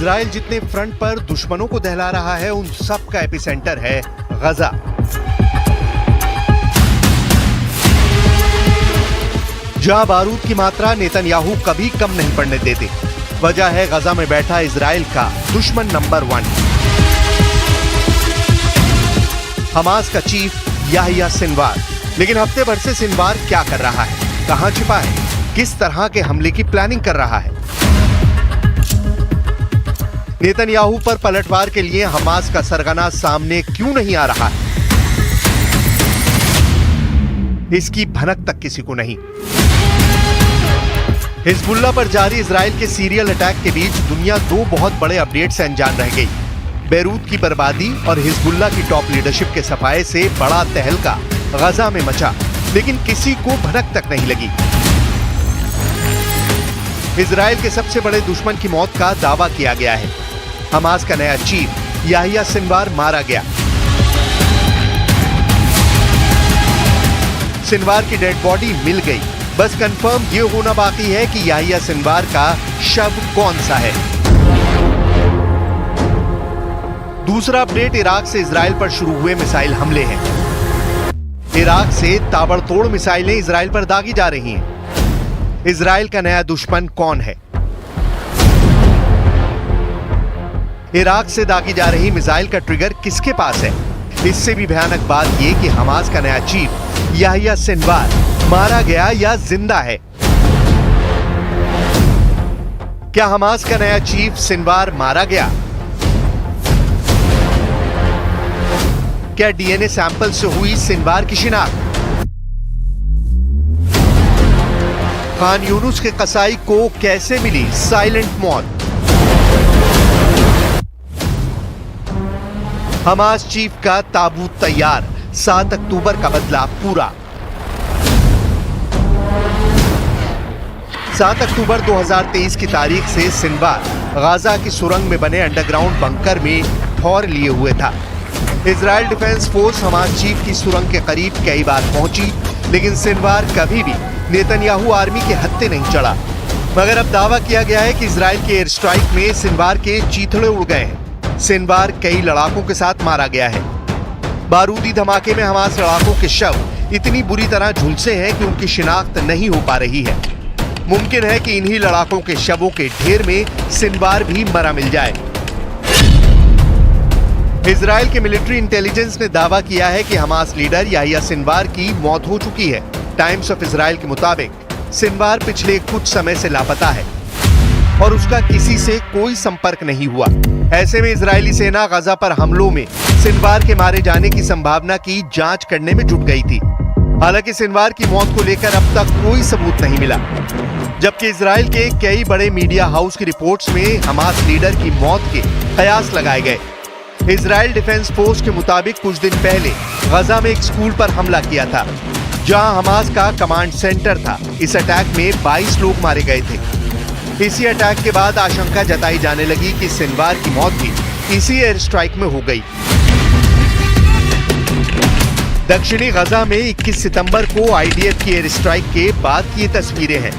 Israel जितने front पर दुश्मनों को दहला रहा है, उन सब का एपिसेंटर है गजा। जहां बारूद की मात्रा नेतन्याहू कभी कम नहीं पड़ने देते। वजह है गजा में बैठा इजराइल का दुश्मन नंबर 1, हमास का चीफ याहिया सिनवार। लेकिन हफ्ते भर से सिनवार क्या कर रहा है, कहां छिपा है, किस तरह के हमले की प्लानिंग कर रहा है? नेतन्याहू पर पलटवार के लिए हमास का सरगना सामने क्यों नहीं आ रहा है? इसकी भनक तक किसी को नहीं। हिजबुल्लाह पर जारी इजराइल के सीरियल अटैक के बीच दुनिया 2 बहुत बड़े अपडेट से अनजान रह गई। बेरूत की बर्बादी और हिजबुल्लाह की टॉप लीडरशिप के सफाये से बड़ा तहलका गजा में मचा, लेकिन किसी को भनक तक नहीं लगी। इजराइल के सबसे बड़े दुश्मन की मौत का दावा किया गया है। हमास का नया चीफ याहिया सिनवार मारा गया। सिनवार की डेड बॉडी मिल गई। बस कंफर्म ये होना बाकी है कि याहिया सिनवार का शव कौन सा है। दूसरा अपडेट इराक से इजराइल पर शुरू हुए मिसाइल हमले हैं। इराक से ताबड़तोड़ मिसाइलें इजराइल पर दागी जा रही हैं। इजराइल का नया दुश्मन कौन है? इराक से दागी जा रही मिसाइल का ट्रिगर किसके पास है? इससे भी भयानक बात यह कि हमास का नया चीफ याहिया सिनवार मारा गया या जिंदा है। क्या हमास का नया चीफ सिनवार मारा गया? क्या डीएनए सैंपल से हुई सिनवार की शिनाख्त? खान यूनुस के कसाई को कैसे मिली साइलेंट मौत? हमास चीफ का ताबूत तैयार, 7 अक्टूबर का बदला पूरा। 7 अक्टूबर 2023 की तारीख से सिनवार गाजा की सुरंग में बने अंडरग्राउंड बंकर में ठौर लिए हुए था। Israel defence force Hamas chief की सुरंग के करीब कई बार पहुंची, लेकिन सिनवार कभी भी नेतन्याहू आर्मी के हत्थे नहीं चढ़ा। मगर अब दावा किया गया है कि इजराइल के एयर स्ट्राइक में सिनवार के चीथड़े उड़ गए हैं। सिनवार कई लड़ाकों के साथ मारा गया है। बारूदी धमाके में हमास लड़ाकों के शव इतनी बुरी तरह झुलसे हैं कि उनकी शिनाख्त नहीं हो पा रही है। मुमकिन है कि इन्हीं लड़ाकों के शवों के ढेर में सिनवार भी मरा मिल जाए। इजराइल के मिलिट्री इंटेलिजेंस ने दावा किया है कि हमास लीडर याहिया सिनवार की मौत हो चुकी है। टाइम्स ऑफ इजराइल के मुताबिक सिनवार पिछले कुछ समय से लापता है और उसका किसी से कोई संपर्क नहीं हुआ। ऐसे में इजरायली सेना गजा पर हमलों में सिनवार के मारे जाने की संभावना की जांच करने में जुट गई थी। हालांकि सिनवार की मौत को लेकर अब तक कोई सबूत नहीं मिला, जबकि इजराइल के कई बड़े मीडिया हाउस की रिपोर्ट्स में हमास लीडर की मौत के कयास लगाए गए। इजराइल डिफेंस फोर्स के मुताबिक कुछ दिन पहले गजा में एक स्कूल पर हमला किया था, जहां हमास का कमांड सेंटर था। इस अटैक में 22 लोग मारे गए थे। इसी अटैक के बाद आशंका जताई जाने लगी कि सिनवार की मौत भी इसी एयर स्ट्राइक में हो गई। दक्षिणी गजा में 21 सितंबर को आईडीएफ की एयर स्ट्राइक के बाद की तस्वीरें हैं।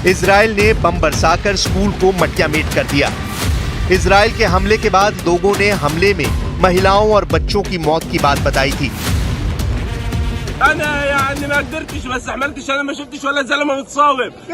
इजराइल ने बम बरसाकर स्कूल को मटियामेट कर दिया। इजराइल के हमले के बाद लोगों ने हमले में महिलाओं और बच्चों की मौत की बात बताई थी।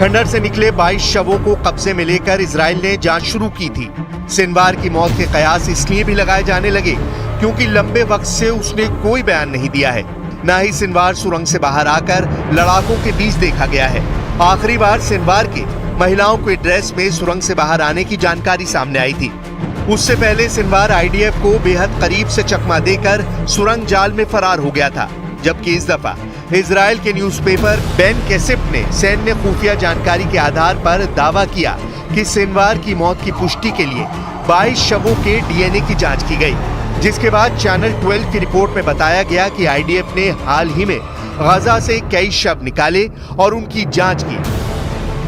खंडर से निकले 22 शवों को कब्जे में लेकर इजराइल ने जांच शुरू की थी। सिनवार की मौत के कयास इसलिए भी लगाए जाने लगे क्योंकि लंबे वक्त से उसने कोई बयान नहीं दिया है। न ही सिनवार सुरंग से बाहर आकर लड़ाकों के बीच देखा गया है। आखिरी बार सिनवार के महिलाओं के ड्रेस में सुरंग से बाहर आने की जानकारी सामने आई थी। उससे पहले सिनवार आईडीएफ को बेहद करीब से चकमा देकर सुरंग जाल में फरार हो गया था, जबकि इस दफा इजराइल के न्यूज़पेपर बेन केसिप ने सैन्य खुफिया जानकारी के आधार पर दावा किया कि सिनवार की मौत की पुष्टि के लिए 22 शवों के डीएनए की जांच की गई, जिसके बाद चैनल 12 की रिपोर्ट में बताया गया कि आईडीएफ ने हाल ही में गजा से कई शव निकाले और उनकी जांच की।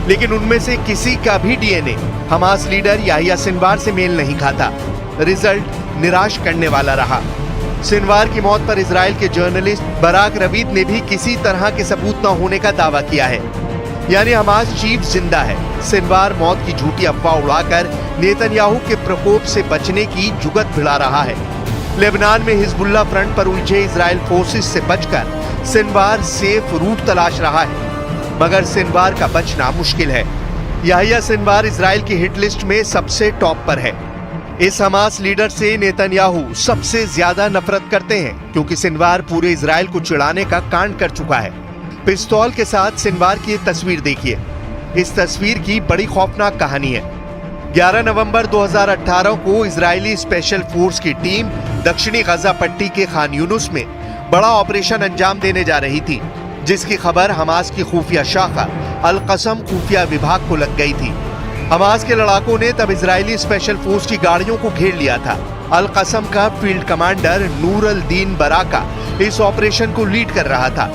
लेकिन उनमें से किसी का भी DNA Hamas leader Yahya Sinwar से मेल नहीं खाता। रिजल्ट निराश करने वाला रहा। सिनवार की मौत पर इजराइल के जर्नलिस्ट बराक रवीद ने भी किसी तरह के सबूत न होने का दावा किया है, यानी हमास चीफ जिंदा है। सिनवार मौत की झूठी अफवाह उड़ाकर नेतन्याहू के प्रकोप से बचने की जुगत भिड़ा रहा है। लेबनान में हिजबुल्लाह फ्रंट पर उलझे इजराइल फोर्सेस से बचकर सिनवार सेफ रूट तलाश रहा है, मगर सिनवार का बचना मुश्किल है। याहिया सिनवार इजराइल की हिट लिस्ट में सबसे टॉप पर है। इस हमास लीडर से नेतन्याहू सबसे ज्यादा नफरत करते हैं, क्योंकि सिनवार पूरे इजराइल को चिढ़ाने का कांड कर चुका है। पिस्तौल के साथ सिनवार की तस्वीर देखिए। इस तस्वीर की बड़ी खौफनाक कहानी है। 11 नवंबर 2018 को इजरायली स्पेशल फोर्स की टीम दक्षिणी गजा पट्टी के खान यूनुस में बड़ा ऑपरेशन अंजाम देने जा रही थी, जिसकी खबर हमास की खुफिया शाखा अल कसम खुफिया विभाग को लग गई थी। हमास के लड़ाकों ने तब इजरायली स्पेशल फोर्स की गाड़ियों को घेर लिया था। अल कसम का फील्ड कमांडर नूर अल दीन बराका इस ऑपरेशन को लीड कर रहा था।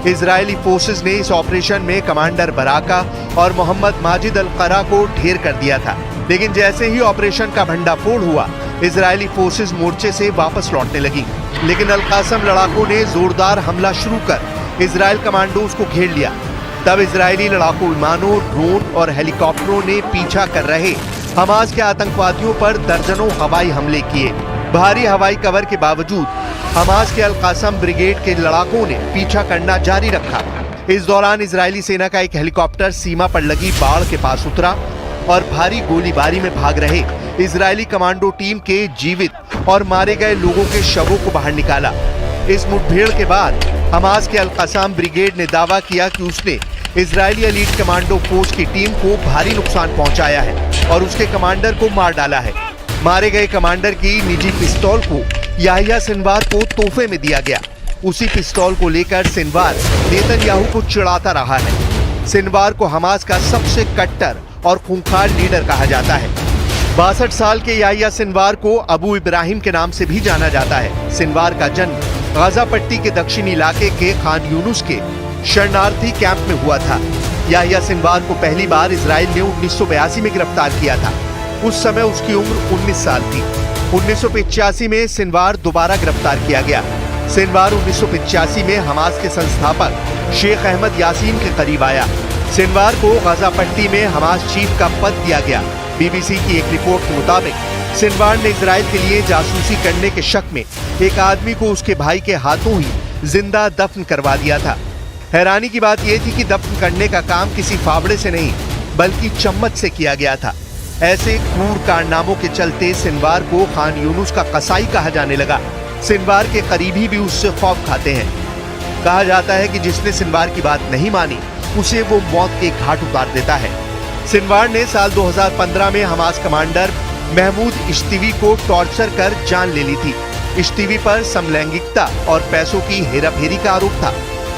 इजरायली फोर्सेस ने इस ऑपरेशन में कमांडर बराका और मोहम्मद माजिद अल करा को ढेर कर दिया था, लेकिन जैसे ही ऑपरेशन का भंडाफोड़ हुआ, इजरायली फोर्सेस मोर्चे से वापस लौटने लगी। लेकिन अल कासम लड़ाकों ने जोरदार हमला शुरू कर इजराइल कमांडोज को घेर लिया। तब इजरायली लड़ाकू विमानों, ड्रोन और हेलीकॉप्टरों ने पीछा कर रहे हमास के आतंकवादियों पर दर्जनों हवाई हमले किए। भारी हवाई कवर के बावजूद हमास के अल कासम ब्रिगेड के लड़ाकों ने पीछा करना जारी रखा। इस दौरान इजरायली सेना का एक हेलीकॉप्टर सीमा पर लगी बाड़ के पास उतरा और भारी गोलीबारी में भाग रहे इजरायली कमांडो टीम के जीवित और मारे गए लोगों के शवों को बाहर निकाला। इस मुठभेड़ के बाद हमास के अल कासम ब्रिगेड ने दावा किया कि उसने इजरायली एलीट कमांडो फोर्स की टीम को भारी नुकसान पहुंचाया है और उसके कमांडर को मार डाला है। मारे गए कमांडर की निजी पिस्तौल को याहिया सिनवार को तोहफे में दिया गया। उसी पिस्तौल को लेकर सिनवार नेतन्याहू को चिढ़ाता रहा है। सिनवार को हमास का सबसे कट्टर और खूंखार लीडर कहा जाता है। 62 साल के याहिया सिनवार को अबू इब्राहिम के नाम से भी जाना जाता है। सिनवार का जन्म गजा पट्टी के दक्षिणी इलाके के खान यूनुस के शरणार्थी कैंप में हुआ था। याहिया सिनवार को पहली बार इजराइल ने 1982 में गिरफ्तार किया था। उस समय उसकी उम्र 19 साल थी। 1985 में सिनवार दोबारा गिरफ्तार किया गया। सिनवार 1985 में हमास के संस्थापक शेख अहमद यासीन के करीब आया। सिनवार को गजा पट्टी में हमास चीफ का पद दिया गया। बीबीसी की एक रिपोर्ट के मुताबिक सिनवार ने इजराइल के लिए जासूसी करने के शक में एक आदमी को उसके भाई के हाथों ही जिंदा दफन करवा दिया था। हैरानी की बात यह थी कि दफन करने का काम किसी फावड़े से नहीं बल्कि चम्मच से किया गया था। ऐसे क्रूर कारनामों के चलते सिनवार को खान यूनुस का कसाई कहा जाने लगा। सिनवार के करीबी भी उससे खौफ खाते हैं। कहा जाता है कि जिसने सिनवार की बात नहीं मानी उसे वो मौत के घाट उतार देता है। सिनवार ने साल 2015 में हमास कमांडर महमूद इश्तीवी को टॉर्चर कर जान ले ली थी। इश्तीवी पर समलैंगिकता और पैसों की हेराफेरी का आरोप था।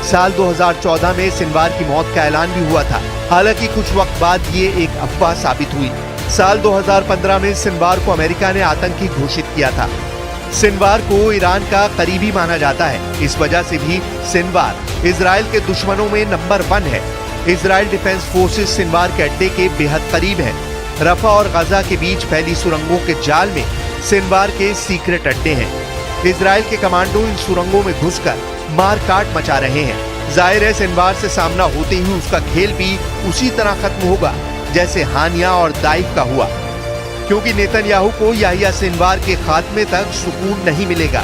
साल 2014 में सिनवार की मौत का ऐलान भी हुआ था। हालांकि कुछ वक्त बाद ये एक अफवाह साबित हुई। साल 2015 में सिनवार को अमेरिका ने आतंकी घोषित किया था। सिनवार को ईरान का करीबी माना जाता है। इस वजह से भी सिनवार इजराइल के दुश्मनों में नंबर 1 है। इजराइल डिफेंस फोर्सेस सिनवार के अड्डे के बेहद करीब है। रफा और गजा के बीच फैली सुरंगों के जाल में सिनवार के सीक्रेट अड्डे हैं। इजराइल के कमांडो इन सुरंगों में घुसकर मार काट मचा रहे हैं। जाहिर है सिनवार से सामना होते ही उसका खेल भी उसी तरह खत्म होगा जैसे हानिया और दाइफ का हुआ, क्योंकि नेतन्याहू को याहिया सिनवार के खात्मे तक सुकून नहीं मिलेगा।